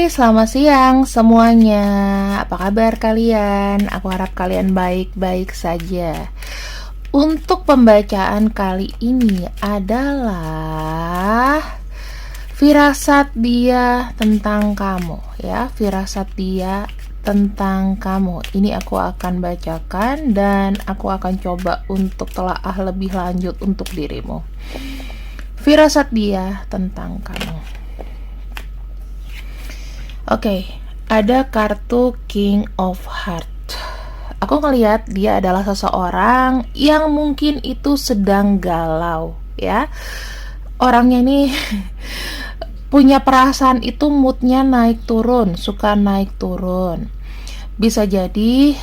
Selamat siang semuanya. Apa kabar kalian? Aku harap kalian baik-baik saja. Untuk pembacaan kali ini adalah firasat dia tentang kamu, ya. Firasat dia tentang kamu. Ini aku akan bacakan dan aku akan coba untuk telaah lebih lanjut untuk dirimu. Firasat dia tentang kamu. Oke, ada kartu King of Heart. Aku ngelihat dia adalah seseorang yang mungkin itu sedang galau, ya. Orangnya ini punya perasaan itu moodnya naik turun, suka naik turun. Bisa jadi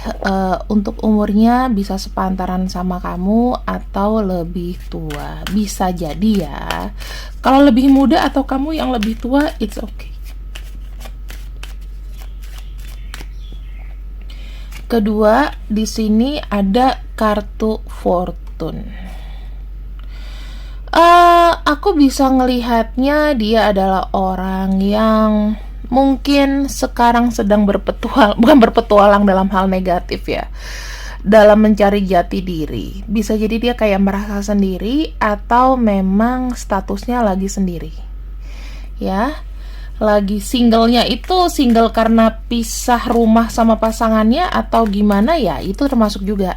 untuk umurnya bisa sepantaran sama kamu atau lebih tua. Bisa jadi ya. Kalau lebih muda atau kamu yang lebih tua, it's okay. Kedua, di sini ada kartu Fortune. Aku bisa ngelihatnya dia adalah orang yang mungkin sekarang sedang bukan berpetualang dalam hal negatif ya, dalam mencari jati diri. Bisa jadi dia kayak merasa sendiri atau memang statusnya lagi sendiri, ya. Lagi singlenya itu single karena pisah rumah sama pasangannya atau gimana ya, itu termasuk juga.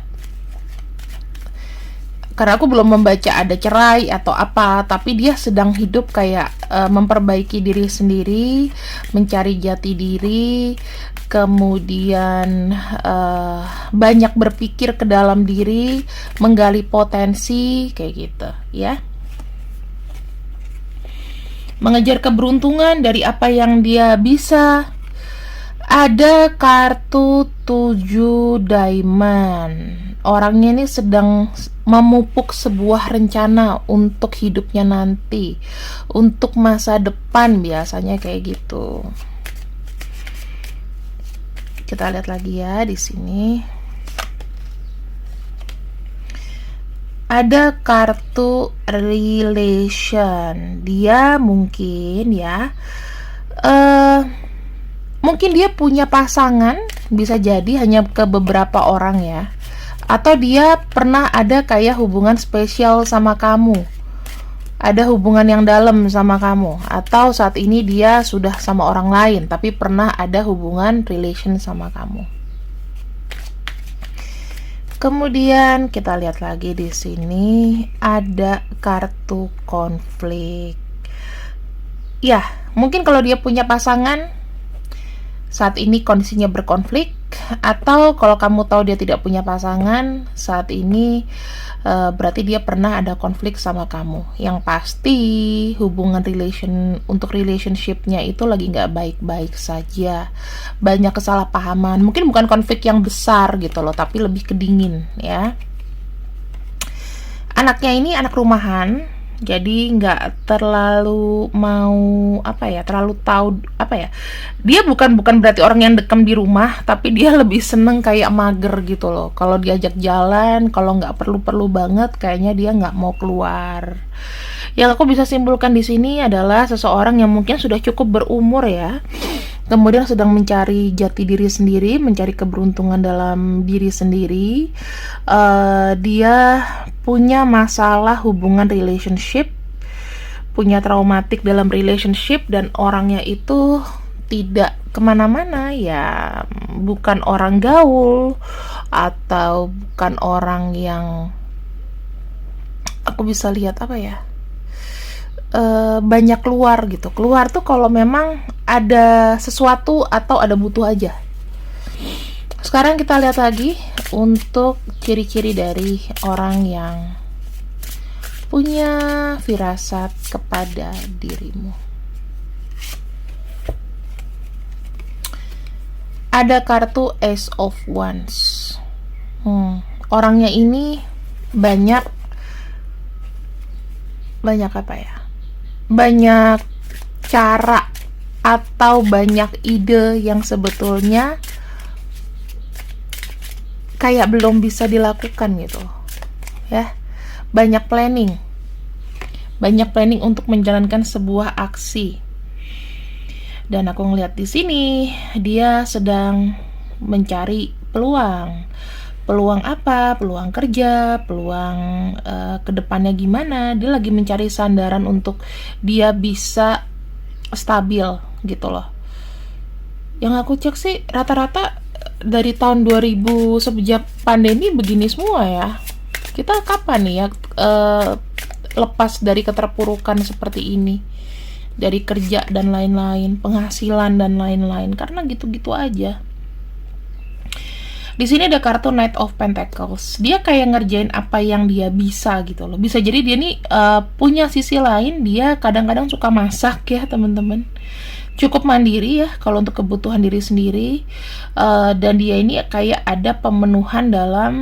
Karena aku belum membaca ada cerai atau apa, tapi dia sedang hidup kayak memperbaiki diri sendiri, mencari jati diri, kemudian banyak berpikir ke dalam diri, menggali potensi kayak gitu, ya. Mengejar keberuntungan dari apa yang dia bisa. Ada kartu 7 diamond. Orangnya ini sedang memupuk sebuah rencana untuk hidupnya nanti, untuk masa depan, biasanya kayak gitu. Kita lihat lagi ya di sini. Ada kartu relation. Dia mungkin ya, mungkin dia punya pasangan, bisa jadi hanya ke beberapa orang ya. Atau dia pernah ada kayak hubungan spesial sama kamu, ada hubungan yang dalam sama kamu. Atau saat ini dia sudah sama orang lain, tapi pernah ada hubungan relation sama kamu. Kemudian kita lihat lagi di sini ada kartu konflik. Ya, mungkin kalau dia punya pasangan saat ini kondisinya berkonflik, atau kalau kamu tahu dia tidak punya pasangan saat ini, berarti dia pernah ada konflik sama kamu. Yang pasti hubungan untuk relationship-nya itu lagi nggak baik-baik saja, banyak kesalahpahaman. Mungkin bukan konflik yang besar gitu loh, tapi lebih kedingin ya. Anaknya ini anak rumahan, jadi nggak terlalu mau terlalu tahu dia bukan berarti orang yang dekam di rumah, tapi dia lebih seneng kayak mager gitu loh. Kalau diajak jalan, kalau nggak perlu banget, kayaknya dia nggak mau keluar. Yang aku bisa simpulkan di sini adalah seseorang yang mungkin sudah cukup berumur ya, kemudian sedang mencari jati diri sendiri, mencari keberuntungan dalam diri sendiri. Dia punya masalah hubungan relationship, punya traumatik dalam relationship, dan orangnya itu tidak kemana-mana ya, bukan orang gaul atau bukan orang yang aku bisa lihat banyak keluar gitu. Keluar tuh kalau memang ada sesuatu atau ada butuh aja. Sekarang kita lihat lagi untuk ciri-ciri dari orang yang punya firasat kepada dirimu. Ada kartu Ace of Wands. Orangnya ini banyak cara atau banyak ide yang sebetulnya kayak belum bisa dilakukan gitu ya. Banyak planning untuk menjalankan sebuah aksi. Dan aku ngeliat di sini dia sedang mencari peluang. Peluang apa? Peluang kerja, peluang kedepannya gimana. Dia lagi mencari sandaran untuk dia bisa stabil gitu loh. Yang aku cek sih rata-rata dari tahun 2000 sejak pandemi begini semua ya. Kita kapan nih ya lepas dari keterpurukan seperti ini, dari kerja dan lain-lain, penghasilan dan lain-lain, karena gitu-gitu aja. Di sini ada kartu Knight of Pentacles. Dia kayak ngerjain apa yang dia bisa gitu loh. Bisa jadi dia nih punya sisi lain, dia kadang-kadang suka masak ya teman-teman. Cukup mandiri ya kalau untuk kebutuhan diri sendiri. Dan dia ini kayak ada pemenuhan dalam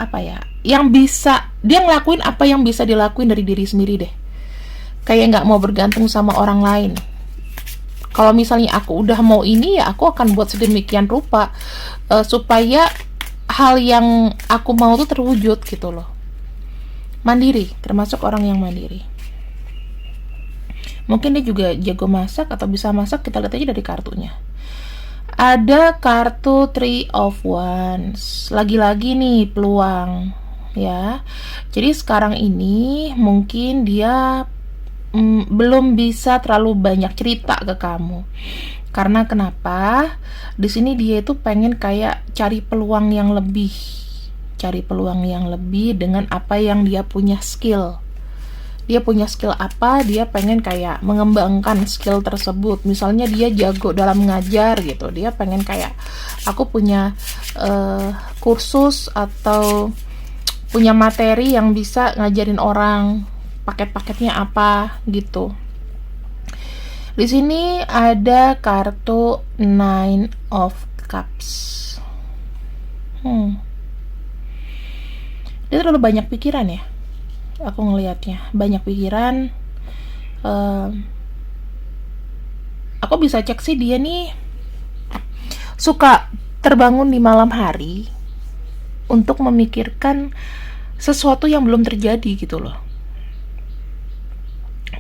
apa ya? Yang bisa dia ngelakuin apa yang bisa dilakuin dari diri sendiri deh. Kayak nggak mau bergantung sama orang lain. Kalau misalnya aku udah mau ini ya aku akan buat sedemikian rupa supaya hal yang aku mau tuh terwujud gitu loh. Mandiri, termasuk orang yang mandiri. Mungkin dia juga jago masak atau bisa masak, kita lihat aja dari kartunya. Ada kartu Three of Wands. Lagi-lagi nih peluang ya. Jadi sekarang ini mungkin dia belum bisa terlalu banyak cerita ke kamu. Karena kenapa? Di sini dia itu pengen kayak cari peluang yang lebih. Cari peluang yang lebih dengan apa yang dia punya skill. Dia punya skill apa, dia pengen kayak mengembangkan skill tersebut. Misalnya dia jago dalam ngajar gitu. Dia pengen kayak aku punya kursus atau punya materi yang bisa ngajarin orang. Paket-paketnya apa gitu. Di sini ada kartu Nine of Cups. Dia terlalu banyak pikiran ya. Aku ngelihatnya banyak pikiran. Aku bisa cek sih dia nih suka terbangun di malam hari untuk memikirkan sesuatu yang belum terjadi gitu loh.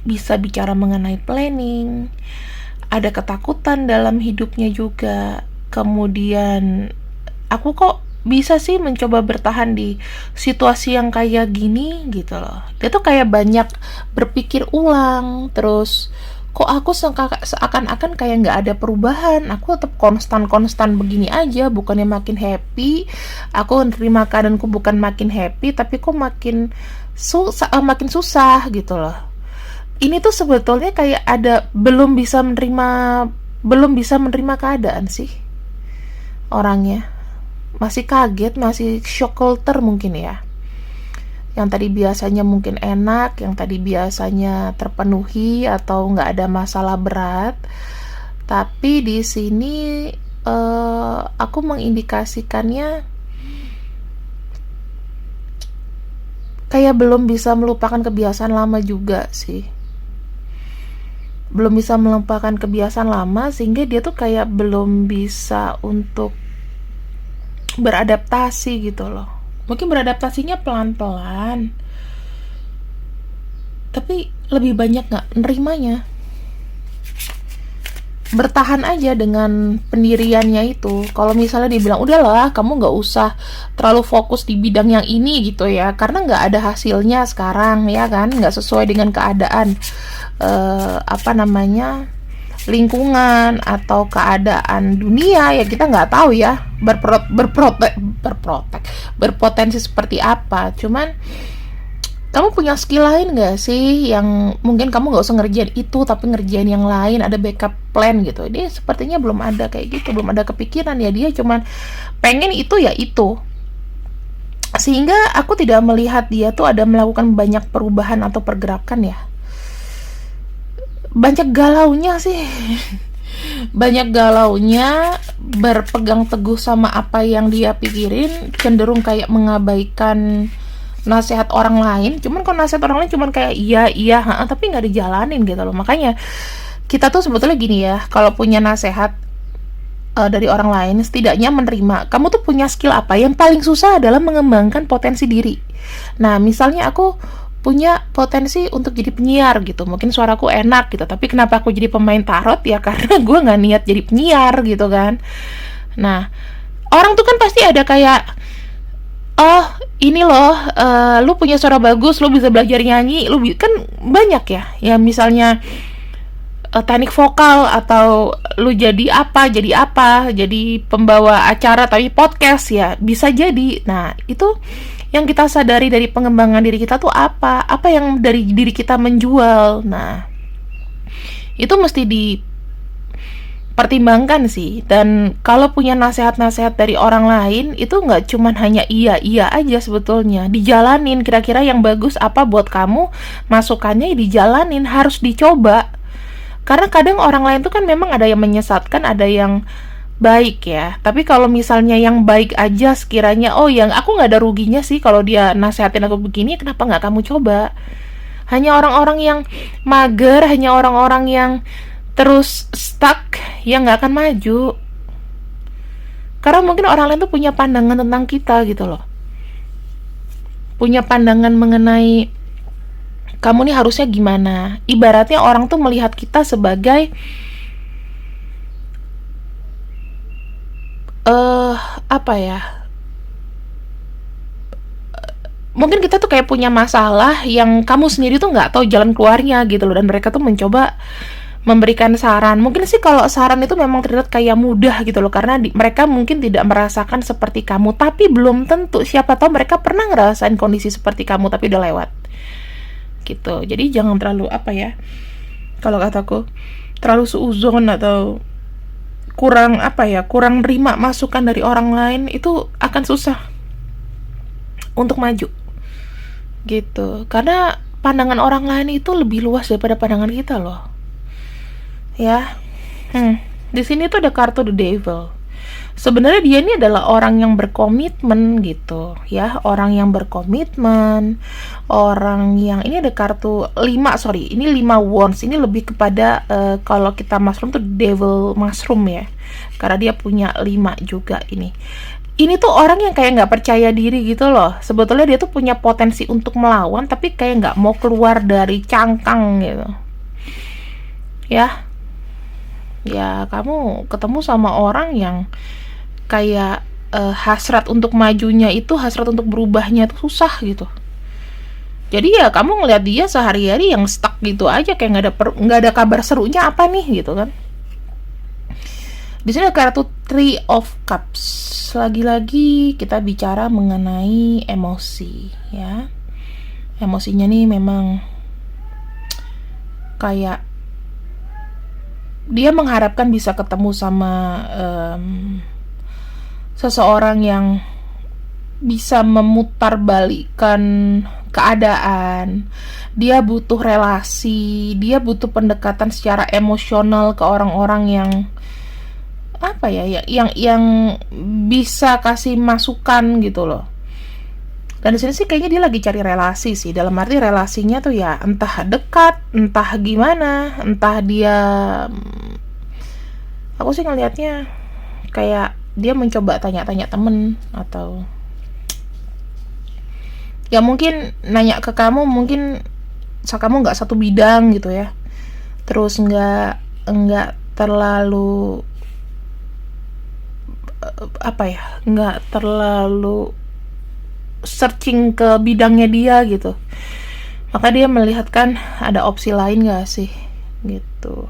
Bisa bicara mengenai planning, ada ketakutan dalam hidupnya juga. Kemudian aku kok bisa sih mencoba bertahan di situasi yang kayak gini gitu loh. Dia tuh kayak banyak berpikir ulang, terus kok aku seakan-akan kayak nggak ada perubahan. Aku tetap konstan begini aja, bukannya makin happy. Aku nerima keadaanku bukan makin happy, tapi kok makin susah gitu loh. Ini tuh sebetulnya kayak ada belum bisa menerima keadaan sih orangnya. Masih kaget, masih shock culture mungkin ya. Yang tadi biasanya mungkin enak, yang tadi biasanya terpenuhi atau nggak ada masalah berat. Tapi di sini aku mengindikasikannya kayak belum bisa melupakan kebiasaan lama juga sih. Belum bisa melupakan kebiasaan lama sehingga dia tuh kayak belum bisa untuk beradaptasi gitu loh. Mungkin beradaptasinya pelan-pelan, tapi lebih banyak nggak nerimanya. Bertahan aja dengan pendiriannya itu. Kalau misalnya dibilang udahlah kamu nggak usah terlalu fokus di bidang yang ini gitu ya, karena nggak ada hasilnya sekarang ya kan, nggak sesuai dengan keadaan lingkungan atau keadaan dunia ya, kita nggak tahu ya berpotensi seperti apa. Cuman kamu punya skill lain nggak sih yang mungkin kamu nggak usah ngerjain itu tapi ngerjain yang lain, ada backup plan gitu. Dia sepertinya belum ada kayak gitu, belum ada kepikiran ya, dia cuman pengen itu ya itu. Sehingga aku tidak melihat dia tuh ada melakukan banyak perubahan atau pergerakan ya. Banyak galaunya sih. Banyak galaunya, berpegang teguh sama apa yang dia pikirin, cenderung kayak mengabaikan nasihat orang lain. Cuman kalau nasihat orang lain cuman kayak iya tapi nggak dijalanin gitu loh. Makanya kita tuh sebetulnya gini ya, kalau punya nasihat dari orang lain, setidaknya menerima kamu tuh punya skill apa. Yang paling susah adalah mengembangkan potensi diri. Nah misalnya aku punya potensi untuk jadi penyiar gitu. Mungkin suaraku enak gitu, tapi kenapa aku jadi pemain tarot ya karena gue nggak niat jadi penyiar gitu kan. Nah, orang tuh kan pasti ada kayak, oh ini loh, lu punya suara bagus, lu bisa belajar nyanyi, kan banyak ya. Ya misalnya teknik vokal, atau lu jadi apa, jadi pembawa acara tapi podcast ya, bisa jadi. Nah, itu yang kita sadari dari pengembangan diri kita tuh apa yang dari diri kita menjual. Nah, itu mesti dipertimbangkan sih. Dan kalau punya nasihat-nasihat dari orang lain, itu nggak cuman hanya iya aja sebetulnya, dijalanin. Kira-kira yang bagus apa buat kamu, masukannya dijalanin, harus dicoba. Karena kadang orang lain tuh kan memang ada yang menyesatkan, ada yang baik ya. Tapi kalau misalnya yang baik aja sekiranya, oh yang aku nggak ada ruginya sih kalau dia nasehatin aku begini, kenapa nggak kamu coba? Hanya orang-orang yang mager, hanya orang-orang yang terus stuck, yang nggak akan maju. Karena mungkin orang lain tuh punya pandangan tentang kita gitu loh. Punya pandangan mengenai kamu nih harusnya gimana. Ibaratnya orang tuh melihat kita sebagai apa ya, mungkin kita tuh kayak punya masalah yang kamu sendiri tuh nggak tahu jalan keluarnya gitu loh, dan mereka tuh mencoba memberikan saran. Mungkin sih kalau saran itu memang terlihat kayak mudah gitu loh, karena mereka mungkin tidak merasakan seperti kamu, tapi belum tentu, siapa tahu mereka pernah ngerasain kondisi seperti kamu tapi udah lewat gitu. Jadi jangan terlalu apa ya, kalau kataku terlalu suuzon atau kurang nerima masukan dari orang lain, itu akan susah untuk maju gitu. Karena pandangan orang lain itu lebih luas daripada pandangan kita loh ya. Di sini tuh ada kartu The Devil. Sebenarnya dia ini adalah orang yang berkomitmen gitu ya, orang yang berkomitmen, orang yang, ini ada kartu 5 wands. Ini lebih kepada kalau kita mushroom tuh devil mushroom ya, karena dia punya 5 juga. Ini tuh orang yang kayak nggak percaya diri gitu loh. Sebetulnya dia tuh punya potensi untuk melawan, tapi kayak nggak mau keluar dari cangkang gitu ya. Kamu ketemu sama orang yang kayak hasrat untuk majunya itu, hasrat untuk berubahnya itu susah gitu. Jadi ya kamu ngeliat dia sehari-hari yang stuck gitu aja, kayak nggak ada kabar serunya apa nih gitu kan. Di sini ada kartu Three of Cups. Lagi-lagi kita bicara mengenai emosi ya. Emosinya nih memang kayak dia mengharapkan bisa ketemu sama seseorang yang bisa memutarbalikkan keadaan. Dia butuh relasi, dia butuh pendekatan secara emosional ke orang-orang yang apa ya, yang bisa kasih masukan gitu loh. Dan di sini sih kayaknya dia lagi cari relasi sih, dalam arti relasinya tuh ya entah dekat, entah gimana, entah dia, aku sih ngelihatnya kayak dia mencoba tanya-tanya temen, atau ya mungkin nanya ke kamu, mungkin kamu nggak satu bidang gitu ya, terus nggak terlalu nggak terlalu searching ke bidangnya dia gitu, maka dia melihatkan ada opsi lain gak sih gitu.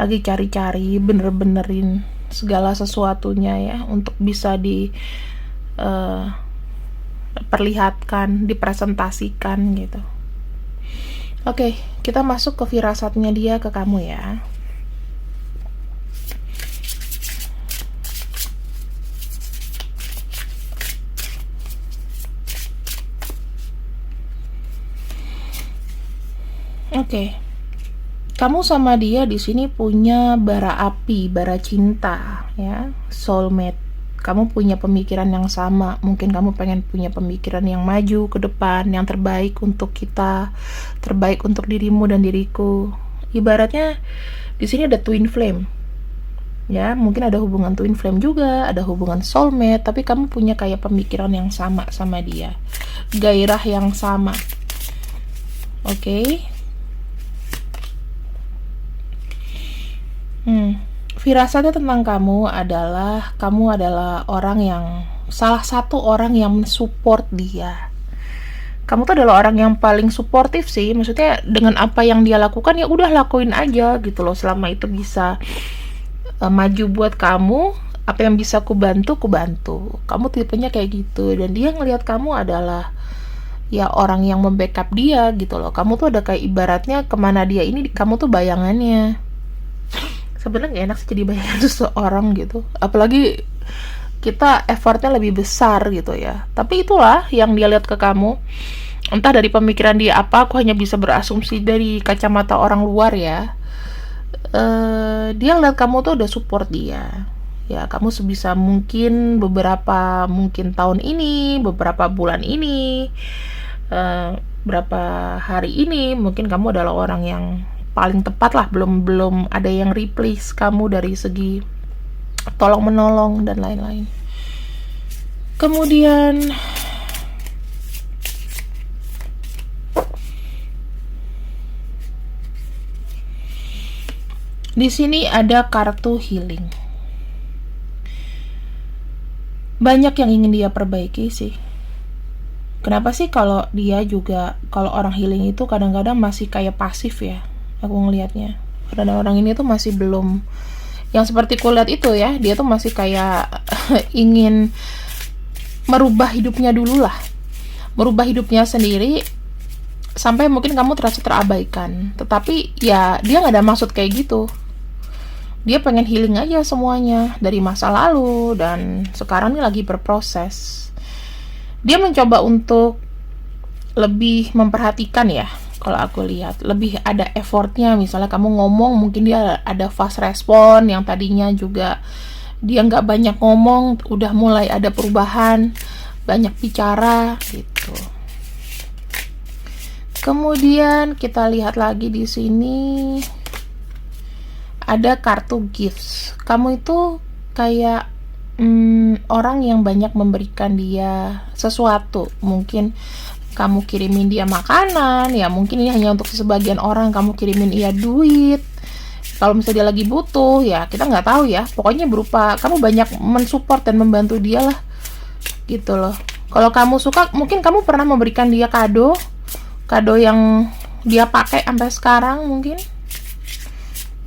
Lagi cari-cari, bener-benerin segala sesuatunya ya, untuk bisa perlihatkan, dipresentasikan gitu. Oke, kita masuk ke firasatnya dia ke kamu ya. Oke. Kamu sama dia di sini punya bara api, bara cinta, ya, soulmate. Kamu punya pemikiran yang sama. Mungkin kamu pengen punya pemikiran yang maju ke depan, yang terbaik untuk kita, terbaik untuk dirimu dan diriku. Ibaratnya di sini ada twin flame. Ya, mungkin ada hubungan twin flame juga, ada hubungan soulmate, tapi kamu punya kayak pemikiran yang sama sama dia. Gairah yang sama. Oke. Firasatnya tentang kamu adalah orang yang salah satu orang yang mensupport dia. Kamu tuh adalah orang yang paling suportif sih, maksudnya dengan apa yang dia lakukan ya udah lakuin aja gitu loh, selama itu bisa maju buat kamu, apa yang bisa ku bantu ku bantu. Kamu tipenya kayak gitu, dan dia ngelihat kamu adalah ya orang yang membackup dia gitu loh. Kamu tuh ada kayak ibaratnya kemana dia ini kamu tuh bayangannya. Sebenarnya gak enak sih jadi bayangan seseorang gitu, apalagi kita effortnya lebih besar gitu ya. Tapi itulah yang dia lihat ke kamu, entah dari pemikiran dia apa, aku hanya bisa berasumsi dari kacamata orang luar ya. Dia ngeliat kamu tuh udah support dia ya. Kamu sebisa mungkin beberapa mungkin tahun ini, beberapa bulan ini, berapa hari ini, mungkin kamu adalah orang yang paling tepat lah. Belum ada yang replace kamu dari segi tolong menolong dan lain-lain. Kemudian di sini ada kartu healing. Banyak yang ingin dia perbaiki sih. Kenapa sih kalau orang healing itu kadang-kadang masih kayak pasif ya? Aku ngelihatnya. Karena orang ini tuh masih belum, yang seperti kulihat itu ya, dia tuh masih kayak ingin merubah hidupnya dulu lah. Merubah hidupnya sendiri sampai mungkin kamu terasa terabaikan. Tetapi ya dia gak ada maksud kayak gitu. Dia pengen healing aja semuanya dari masa lalu, dan sekarang ini lagi berproses. Dia mencoba untuk lebih memperhatikan ya. Kalau aku lihat lebih ada effortnya, misalnya kamu ngomong mungkin dia ada fast respon, yang tadinya juga dia nggak banyak ngomong udah mulai ada perubahan, banyak bicara gitu. Kemudian kita lihat lagi di sini ada kartu gifts. Kamu itu kayak orang yang banyak memberikan dia sesuatu. Mungkin kamu kirimin dia makanan, ya mungkin ini hanya untuk sebagian orang. Kamu kirimin dia duit, kalau misalnya dia lagi butuh, ya kita nggak tahu ya. Pokoknya berupa kamu banyak mensupport dan membantu dia lah, gitu loh. Kalau kamu suka, mungkin kamu pernah memberikan dia kado yang dia pakai sampai sekarang mungkin.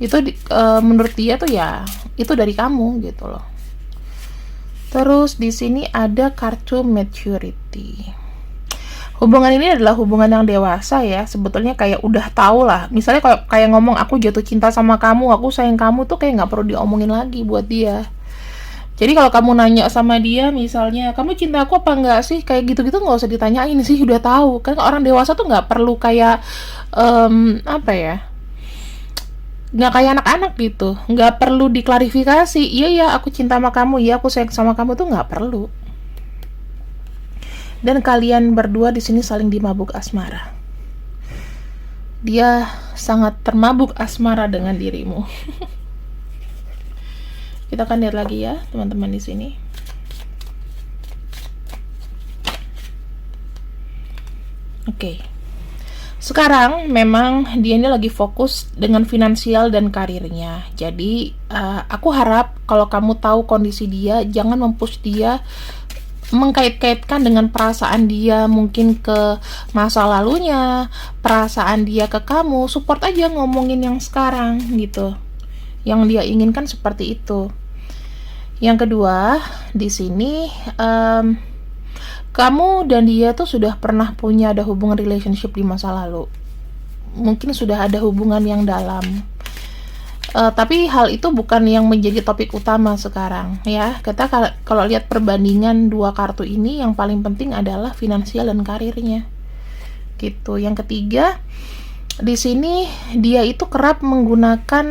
Itu menurut dia tuh ya itu dari kamu gitu loh. Terus di sini ada kartu maturity. Hubungan ini adalah hubungan yang dewasa ya. Sebetulnya kayak udah tau lah. Misalnya kayak ngomong aku jatuh cinta sama kamu, aku sayang kamu, tuh kayak nggak perlu diomongin lagi buat dia. Jadi kalau kamu nanya sama dia, misalnya kamu cinta aku apa enggak sih, kayak gitu-gitu nggak usah ditanyain sih, udah tahu. Kan orang dewasa tuh nggak perlu kayak apa ya? Nggak kayak anak-anak gitu. Nggak perlu diklarifikasi. Iya ya, aku cinta sama kamu. Iya, aku sayang sama kamu, tuh nggak perlu. Dan kalian berdua di sini saling dimabuk asmara. Dia sangat termabuk asmara dengan dirimu. Kita akan lihat lagi ya, teman-teman di sini. Oke. Sekarang memang dia ini lagi fokus dengan finansial dan karirnya. Jadi aku harap kalau kamu tahu kondisi dia, jangan mempush dia mengkait-kaitkan dengan perasaan dia mungkin ke masa lalunya, perasaan dia ke kamu. Support aja, ngomongin yang sekarang gitu. Yang dia inginkan seperti itu. Yang kedua, di sini kamu dan dia tuh sudah pernah punya ada hubungan relationship di masa lalu. Mungkin sudah ada hubungan yang dalam. Tapi hal itu bukan yang menjadi topik utama sekarang ya. Kita kalau lihat perbandingan dua kartu ini, yang paling penting adalah finansial dan karirnya. Gitu. Yang ketiga, di sini dia itu kerap menggunakan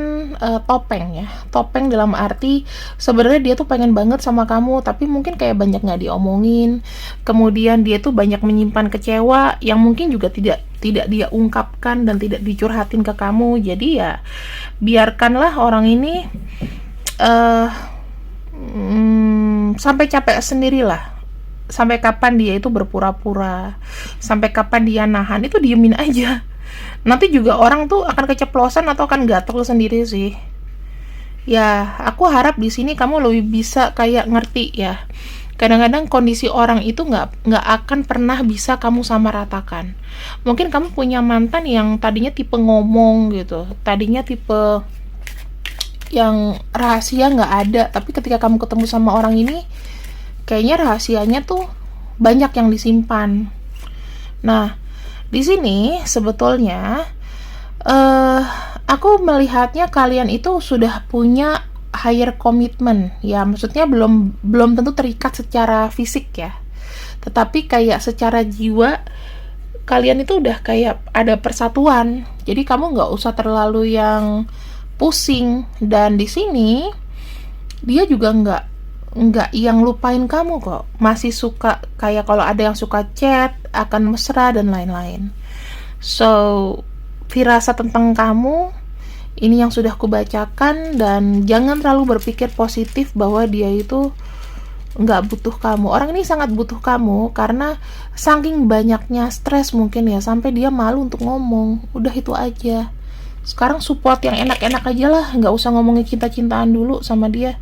topeng ya. Topeng dalam arti sebenarnya dia tuh pengen banget sama kamu, tapi mungkin kayak banyak nggak diomongin. Kemudian dia tuh banyak menyimpan kecewa yang mungkin juga tidak dia ungkapkan dan tidak dicurhatin ke kamu. Jadi ya biarkanlah orang ini sampai capek sendirilah. Sampai kapan dia itu berpura-pura, sampai kapan dia nahan, itu diemin aja. Nanti juga orang tuh akan keceplosan atau akan gatel sendiri sih. Ya, aku harap di sini kamu lebih bisa kayak ngerti ya. Kadang-kadang kondisi orang itu nggak akan pernah bisa kamu samaratakan. Mungkin kamu punya mantan yang tadinya tipe ngomong gitu, tadinya tipe yang rahasia nggak ada, tapi ketika kamu ketemu sama orang ini, kayaknya rahasianya tuh banyak yang disimpan. Nah, di sini sebetulnya eh aku melihatnya kalian itu sudah punya higher commitment. Ya, maksudnya belum belum tentu terikat secara fisik ya. Tetapi kayak secara jiwa kalian itu udah kayak ada persatuan. Jadi kamu nggak usah terlalu yang pusing. Dan di sini dia juga nggak yang lupain kamu kok, masih suka kayak kalau ada yang suka chat akan mesra dan lain-lain. So firasat tentang kamu ini yang sudah kubacakan, dan jangan terlalu berpikir positif bahwa dia itu nggak butuh kamu. Orang ini sangat butuh kamu karena saking banyaknya stres mungkin ya, sampai dia malu untuk ngomong. Udah itu aja. Sekarang support yang enak-enak aja lah, nggak usah ngomongin cinta-cintaan dulu sama dia.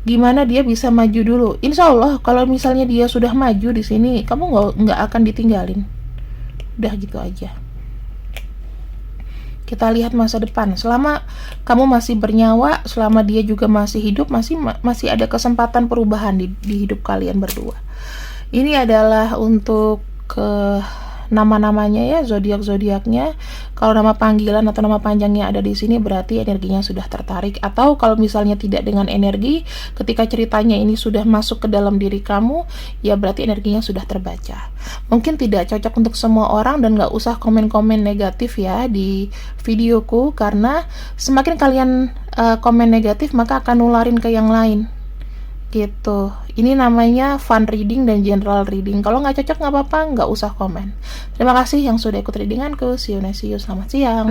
Gimana dia bisa maju dulu. Insya Allah kalau misalnya dia sudah maju di sini, kamu nggak akan ditinggalin. Udah gitu aja. Kita lihat masa depan. Selama kamu masih bernyawa, selama dia juga masih hidup, masih ada kesempatan perubahan di hidup kalian berdua. Ini adalah untuk nama-namanya ya, zodiak-zodiaknya. Kalau nama panggilan atau nama panjangnya ada di sini, berarti energinya sudah tertarik. Atau kalau misalnya tidak dengan energi, ketika ceritanya ini sudah masuk ke dalam diri kamu, ya berarti energinya sudah terbaca. Mungkin tidak cocok untuk semua orang, dan gak usah komen-komen negatif ya di videoku, karena semakin kalian komen negatif, maka akan nularin ke yang lain gitu. Ini namanya fun reading dan general reading. Kalau nggak cocok nggak apa-apa, nggak usah komen. Terima kasih yang sudah ikut readinganku. See you next, see you. Selamat siang.